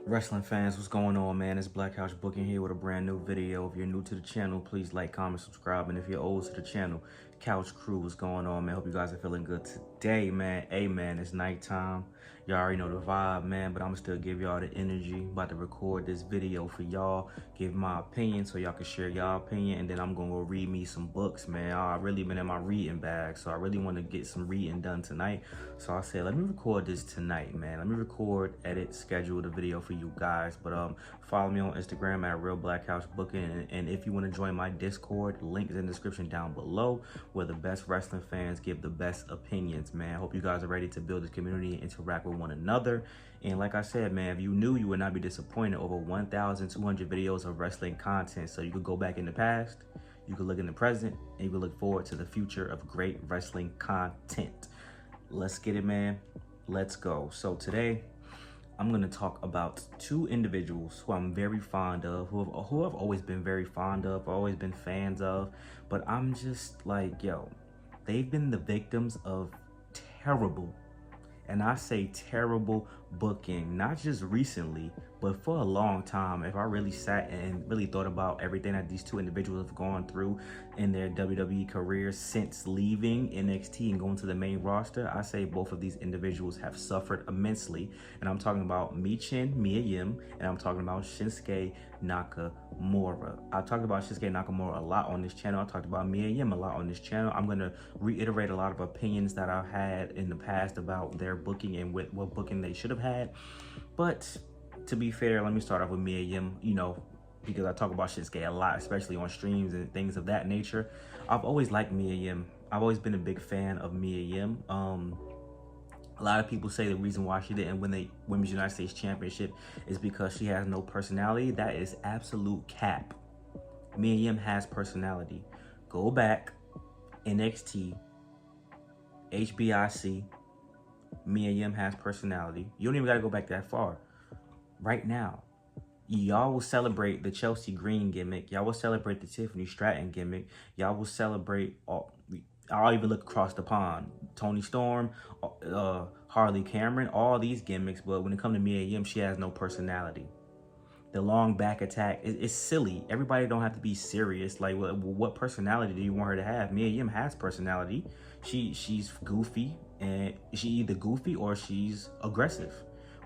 Wrestling fans, what's going on, man? It's Black House Booking here with a brand new video. If you're new to the channel, please like, comment, subscribe. And if you're old to the channel, Couch Crew, what's going on, man? Hope you guys are feeling good today, man. Hey, man, it's nighttime. Y'all already know the vibe, man, but I'm gonna still give y'all the energy. About to record this video for y'all, give my opinion so y'all can share y'all opinion, and then I'm gonna go read me some books, man. I've really been in my reading bag, so I really want to get some reading done tonight. So I said, let me record this tonight, man. Let me record, edit, schedule the video for you guys. But follow me on Instagram at Real Black House Booking, and if you want to join my Discord, link is in the description down below, where the best wrestling fans give the best opinions, man. Hope you guys are ready to build this community and interact with one another. And like I said, man, if you knew, you would not be disappointed. Over 1,200 videos of wrestling content, so you could go back in the past, you could look in the present, and you could look forward to the future of great wrestling content. Let's get it, man. Let's go. So today I'm going to talk about two individuals who I'm very fond of, who I've always been very fond of, always been fans of, but I'm just like, yo, they've been the victims of terrible, and I say terrible, booking, not just recently, but for a long time. If I really sat and really thought about everything that these two individuals have gone through in their WWE careers since leaving NXT and going to the main roster, I say both of these individuals have suffered immensely. And I'm talking about Michin, Miya Yim, and I'm talking about Shinsuke Nakamura. I talked about Shinsuke Nakamura a lot on this channel. I talked about Miya Yim a lot on this channel. I'm going to reiterate a lot of opinions that I've had in the past about their booking and what booking they should have had. But to be fair, let me start off with Miya Yim, because I talk about Shinsuke a lot, especially on streams and things of that nature. I've always liked Miya Yim. I've always been a big fan of Miya Yim. A lot of people say the reason why she didn't win the Women's United States Championship is because she has no personality. That is absolute cap. Miya Yim has personality. Go back, NXT, HBIC, Miya Yim has personality. You don't even gotta go back that far. Right now, y'all will celebrate the Chelsea Green gimmick. Y'all will celebrate the Tiffany Stratton gimmick. Y'all will celebrate I'll even look across the pond. Toni Storm, Harley Cameron, all these gimmicks. But when it comes to Miya Yim, she has no personality. The long back attack is silly. Everybody don't have to be serious. Like, what personality do you want her to have? Miya Yim has personality. She's goofy, and she either goofy or she's aggressive.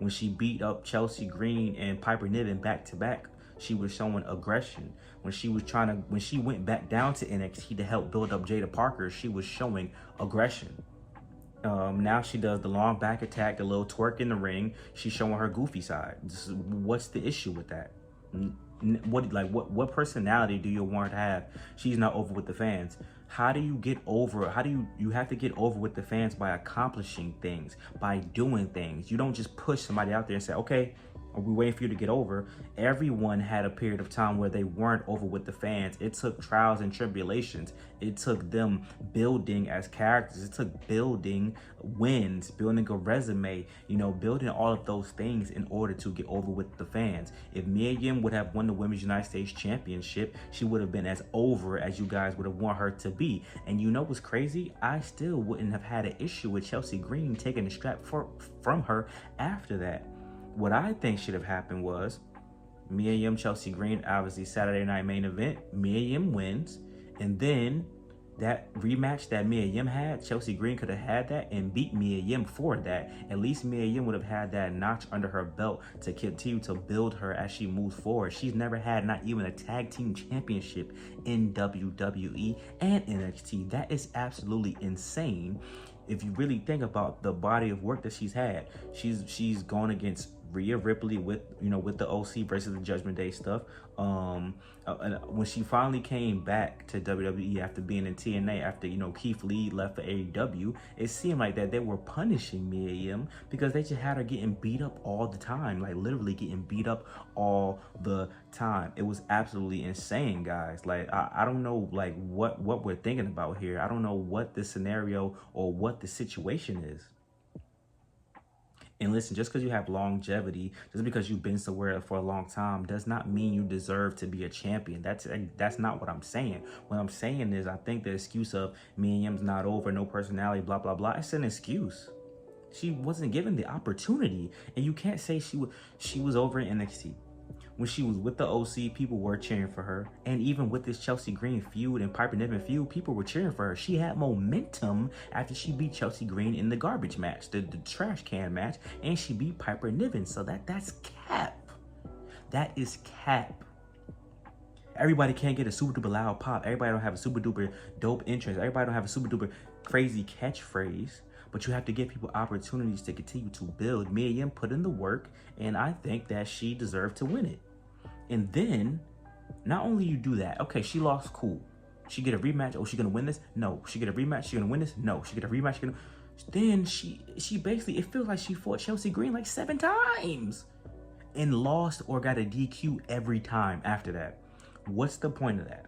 When she beat up Chelsea Green and Piper Niven back to back, she was showing aggression. When she went back down to NXT to help build up Jada Parker, she was showing aggression. Now she does the long back attack, the little twerk in the ring. She's showing her goofy side. What's the issue with that? What personality do you want her to have? She's not over with the fans. How do you get over? You have to get over with the fans by accomplishing things, by doing things. You don't just push somebody out there and say, okay, we're waiting for you to get over. Everyone had a period of time where they weren't over with the fans. It took trials and tribulations. It took them building as characters. It took building wins, building a resume, building all of those things in order to get over with the fans. If Miya Yim would have won the Women's United States Championship, she would have been as over as you guys would have want her to be. And you know what's crazy? I still wouldn't have had an issue with Chelsea Green taking the strap from her after that. What I think should have happened was Miya Yim, Chelsea Green, obviously Saturday night main event. Miya Yim wins, and then that rematch that Miya Yim had, Chelsea Green could have had that and beat Miya Yim for that. At least Miya Yim would have had that notch under her belt to continue to build her as she moves forward. She's never had not even a tag team championship in WWE and NXT. That is absolutely insane. If you really think about the body of work that she's had, she's gone against Rhea Ripley with the OC versus the Judgment Day stuff. When she finally came back to WWE after being in TNA, after Keith Lee left for AEW, it seemed like that they were punishing Miya Yim because they just had her getting beat up all the time, like literally getting beat up all the time. It was absolutely insane, guys. Like I don't know like what we're thinking about here. I don't know what the scenario or what the situation is. And listen, just because you have longevity, just because you've been somewhere for a long time, does not mean you deserve to be a champion. That's not what I'm saying. What I'm saying is I think the excuse of Miya Yim's not over, no personality, blah, blah, blah, it's an excuse. She wasn't given the opportunity. And you can't say she was over in NXT. When she was with the OC, people were cheering for her. And even with this Chelsea Green feud and Piper Niven feud, people were cheering for her. She had momentum after she beat Chelsea Green in the garbage match, the trash can match, and she beat Piper Niven. So that's cap. That is cap. Everybody can't get a super duper loud pop. Everybody don't have a super duper dope entrance. Everybody don't have a super duper crazy catchphrase. But you have to give people opportunities to continue to build. Miya Yim put in the work, and I think that she deserved to win it. And then, not only you do that, okay, she lost, cool. She get a rematch. Oh, she gonna win this? No. She get a rematch. She gonna win this? No. She get a rematch. Then she basically, it feels like she fought Chelsea Green like 7 times and lost or got a DQ every time after that. What's the point of that?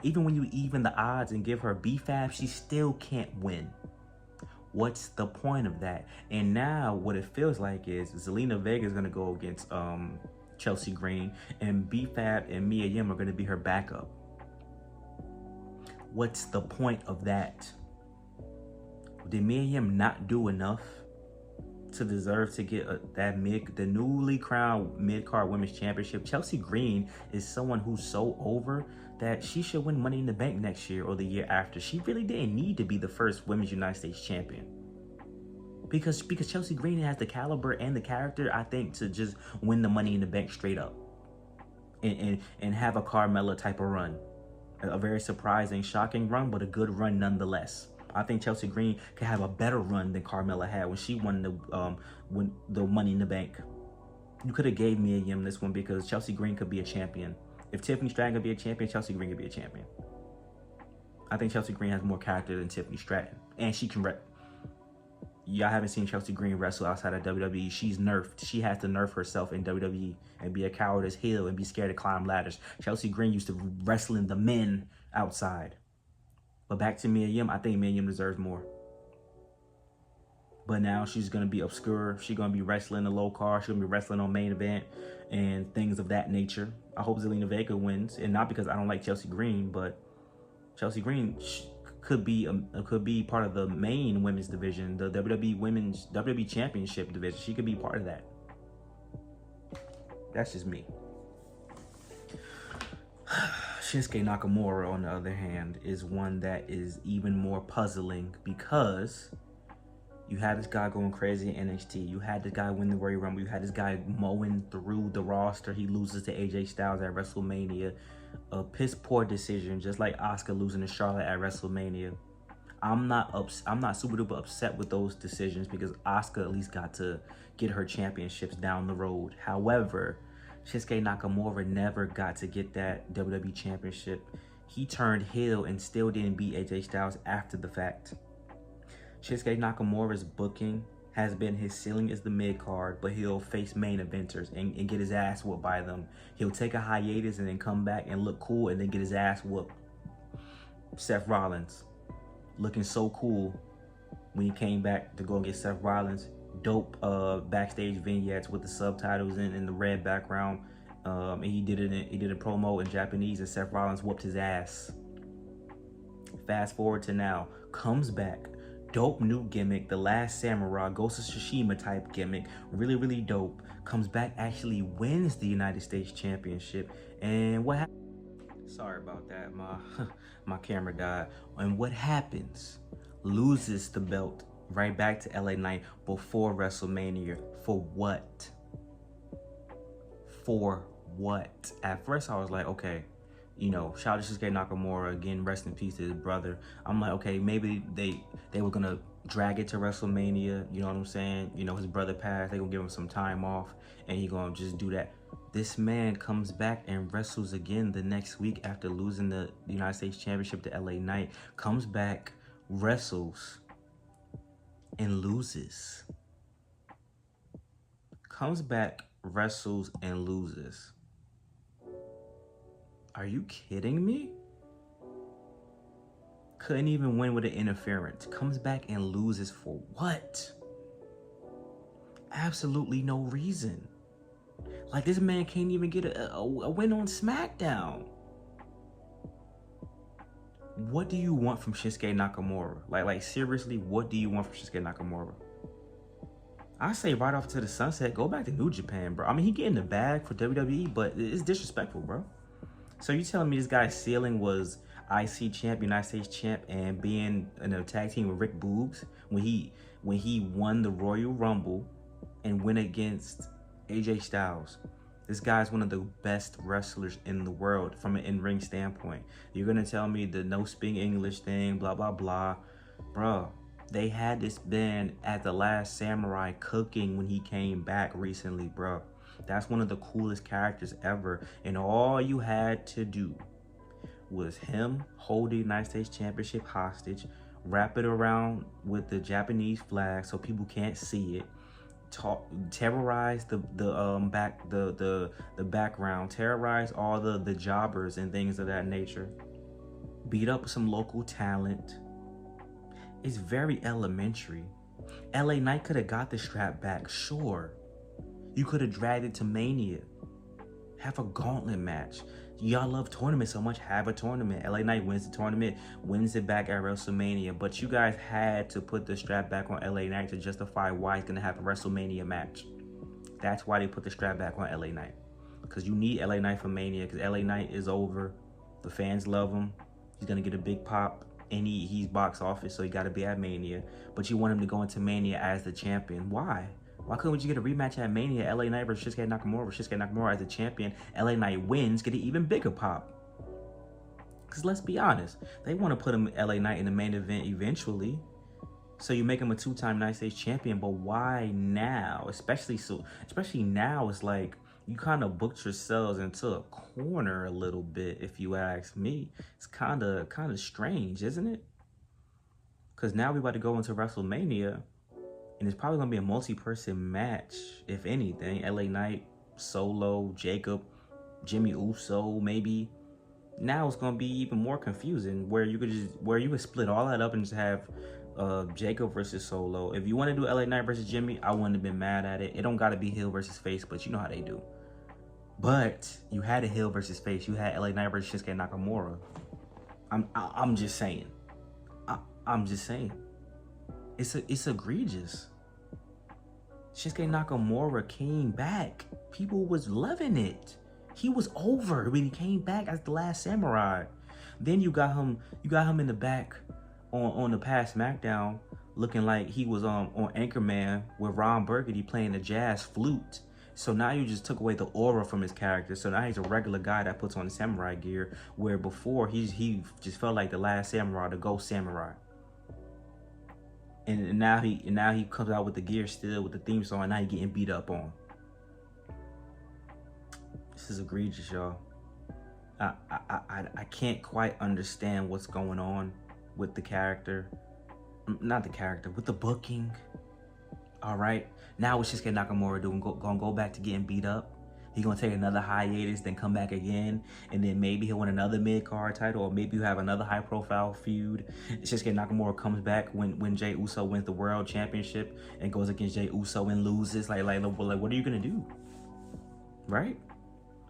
Even when you even the odds and give her BFAB, she still can't win. What's the point of that? And now what it feels like is Zelina Vega is going to go against Chelsea Green, and BFAB and Miya Yim are going to be her backup. What's the point of that? Did Miya Yim not do enough to deserve to get the newly crowned mid-card women's championship? Chelsea Green is someone who's so over that she should win Money in the Bank next year or the year after. She really didn't need to be the first women's United States champion. Because Chelsea Green has the caliber and the character, I think, to just win the Money in the Bank straight up. And have a Carmella type of run. A very surprising, shocking run, but a good run nonetheless. I think Chelsea Green could have a better run than Carmella had when she won the Money in the Bank. You could have gave Miya Yim this one because Chelsea Green could be a champion. If Tiffany Stratton could be a champion, Chelsea Green could be a champion. I think Chelsea Green has more character than Tiffany Stratton. And she can y'all haven't seen Chelsea Green wrestle outside of WWE. She's nerfed. She has to nerf herself in WWE and be a coward as hell and be scared to climb ladders. Chelsea Green used to wrestle in the men outside. But back to Miya Yim, I think Miya Yim deserves more. But now she's going to be obscure. She's going to be wrestling the low card. She's going to be wrestling on main event and things of that nature. I hope Zelina Vega wins. And not because I don't like Chelsea Green, but Chelsea Green could be part of the main women's division, the WWE Championship division. She could be part of that. That's just me. Shinsuke Nakamura, on the other hand, is one that is even more puzzling because you had this guy going crazy in NXT. You had this guy win the Royal Rumble. You had this guy mowing through the roster. He loses to AJ Styles at WrestleMania. A piss poor decision, just like Asuka losing to Charlotte at WrestleMania. I'm not super duper upset with those decisions because Asuka at least got to get her championships down the road. However, Shinsuke Nakamura never got to get that WWE championship. He turned heel and still didn't beat AJ Styles after the fact. Shinsuke Nakamura's booking has been his ceiling is the mid-card, but he'll face main eventers and get his ass whooped by them. He'll take a hiatus and then come back and look cool and then get his ass whooped. Seth Rollins, looking so cool when he came back to go get Seth Rollins. Dope backstage vignettes with the subtitles in the red background. And he did a promo in Japanese and Seth Rollins whooped his ass. Fast forward to now, comes back. Dope new gimmick, the Last Samurai, Ghost of Tsushima type gimmick, really, really dope. Comes back, actually wins the United States Championship. And what happened? Sorry about that, my camera died. And what happens? Loses the belt right back to LA Knight before WrestleMania. For what? For what? At first I was like, okay, you know, shout out to Shinsuke Nakamura, again, rest in peace to his brother. I'm like, okay, maybe they were gonna drag it to WrestleMania, you know what I'm saying? You know, his brother passed, they gonna give him some time off, and he gonna just do that. This man comes back and wrestles again the next week after losing the United States Championship to LA Knight. Comes back, wrestles, and loses. Comes back, wrestles, and loses. Are you kidding me? Couldn't even win with an interference. Comes back and loses for what? Absolutely no reason. Like, this man can't even get a win on Smackdown. What do you want from Shinsuke Nakamura? Like seriously, what do you want from Shinsuke Nakamura? I say right off to the sunset, go back to New Japan, bro. I mean, he getting the bag for WWE, but it's disrespectful, bro. So you telling me this guy's ceiling was IC champ, United States champ, and being in a tag team with Rick Boogs when he won the Royal Rumble and went against AJ Styles? This guy's one of the best wrestlers in the world from an in-ring standpoint. You're gonna tell me the no speak English thing, blah blah blah, bro. They had this band at the Last Samurai cooking when he came back recently, bro. That's one of the coolest characters ever. And all you had to do was him hold the United States Championship hostage, wrap it around with the Japanese flag so people can't see it, terrorize the background, terrorize all the jobbers and things of that nature, beat up some local talent. It's very elementary. LA Knight could have got the strap back, sure. You could have dragged it to Mania. Have a gauntlet match. Y'all love tournaments so much, have a tournament. LA Knight wins the tournament, wins it back at WrestleMania. But you guys had to put the strap back on LA Knight to justify why he's going to have a WrestleMania match. That's why they put the strap back on LA Knight. Because you need LA Knight for Mania, because LA Knight is over. The fans love him. He's going to get a big pop. And he's box office, so he got to be at Mania. But you want him to go into Mania as the champion. Why? Why couldn't you get a rematch at Mania? LA Knight versus Shinsuke Nakamura. Shinsuke Nakamura as the champion. LA Knight wins, get an even bigger pop. Because let's be honest, they want to put him LA Knight in the main event eventually. So you make him a two-time United States champion. But why now? Especially now, it's like you kind of booked yourselves into a corner a little bit, if you ask me. It's kind of strange, isn't it? Because now we're about to go into WrestleMania, and it's probably going to be a multi-person match, if anything. LA Knight, Solo, Jacob, Jimmy Uso, maybe. Now it's going to be even more confusing, where you could split all that up and just have Jacob versus Solo. If you want to do LA Knight versus Jimmy, I wouldn't have been mad at it. It don't got to be heel versus face, but you know how they do. But you had a heel versus face. You had LA Knight versus Shinsuke Nakamura. I'm just saying. I'm just saying. It's egregious. Shinsuke Nakamura came back. People was loving it. He was over when he came back as the Last Samurai. Then you got him in the back on the past Smackdown, looking like he was on Anchorman with Ron Burgundy playing the jazz flute. So now you just took away the aura from his character. So now he's a regular guy that puts on the samurai gear, where before he just felt like the Last Samurai, the Ghost Samurai. And now he comes out with the gear still, with the theme song, and now he's getting beat up on. This is egregious, y'all. I can't quite understand what's going on with the character. Not the character, with the booking. All right. Now what's Shinsuke Nakamura doing? Gonna go back to getting beat up? He's gonna take another hiatus, then come back again, and then maybe he'll win another mid-card title, or maybe you have another high-profile feud. Shinsuke Nakamura comes back when Jey Uso wins the World Championship and goes against Jey Uso and loses. Like what are you gonna do? Right?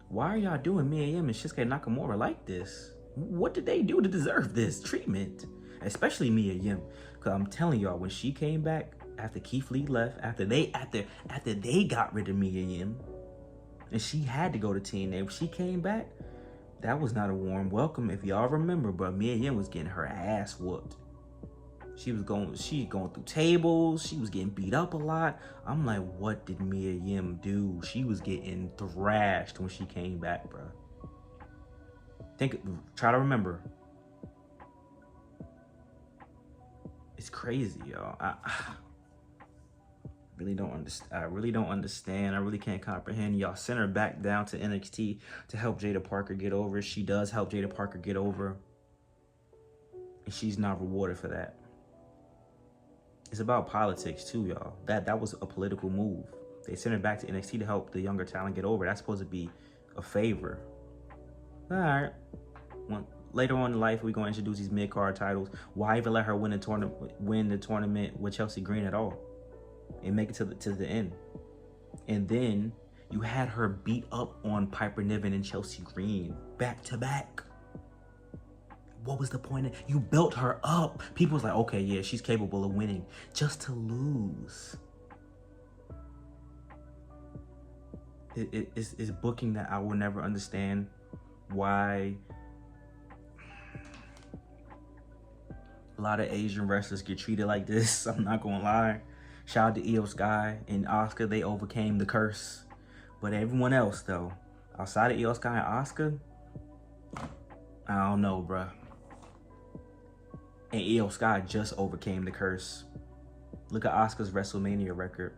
Why are y'all doing Miya Yim and Shinsuke Nakamura like this? What did they do to deserve this treatment? Especially Miya Yim, because I'm telling y'all, when she came back after Keith Lee left, after they got rid of Miya Yim, and she had to go to TNA. When she came back, that was not a warm welcome. If y'all remember, but Miya Yim was getting her ass whooped. She going through tables. She was getting beat up a lot. I'm like, what did Miya Yim do? She was getting thrashed when she came back, bro. Try to remember. It's crazy, y'all. I really don't understand. I really can't comprehend. Y'all sent her back down to NXT to help Jada Parker get over. She does help Jada Parker get over, and she's not rewarded for that. It's about politics too, y'all. That was a political move. They sent her back to NXT to help the younger talent get over. That's supposed to be a favor. All right. Later on in life, we're going to introduce these mid-card titles. Why even let her win the tournament with Chelsea Green at all? And make it to the end. And then you had her beat up on Piper Niven and Chelsea Green back to back. what was the point? You built her up. People was like, okay, yeah, she's capable of winning, just to lose. It's booking that I will never understand why a lot of Asian wrestlers get treated like this. I'm not gonna lie. Shout out to Io Sky and Asuka. They overcame the curse. But everyone else, though, outside of Io Sky and Asuka, I don't know, bruh. And Io Sky just overcame the curse. Look at Asuka's WrestleMania record.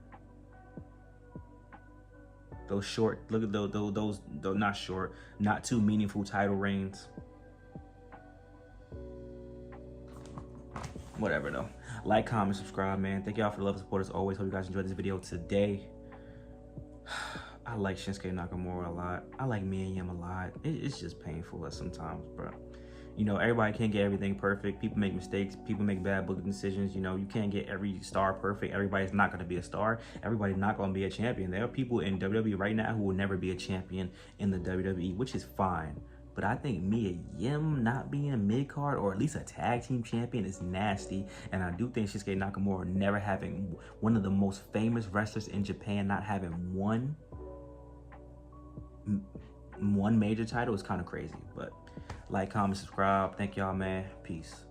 Those short, look at those not short, not too meaningful title reigns. Whatever though. Like, comment, subscribe, man. Thank y'all for the love and support as always. Hope you guys enjoyed this video today. I like Shinsuke Nakamura a lot. I like Miya Yim a lot. It's just painful sometimes, bro. You know, everybody can't get everything perfect. People make mistakes. People make bad booking decisions. You know, you can't get every star perfect. Everybody's not going to be a star. Everybody's not going to be a champion. There are people in WWE right now who will never be a champion in the WWE, which is fine. But I think Miya Yim not being a mid-card or at least a tag team champion is nasty. And I do think Shinsuke Nakamura never having one of the most famous wrestlers in Japan not having one major title is kind of crazy. But like, comment, subscribe. Thank y'all, man. Peace.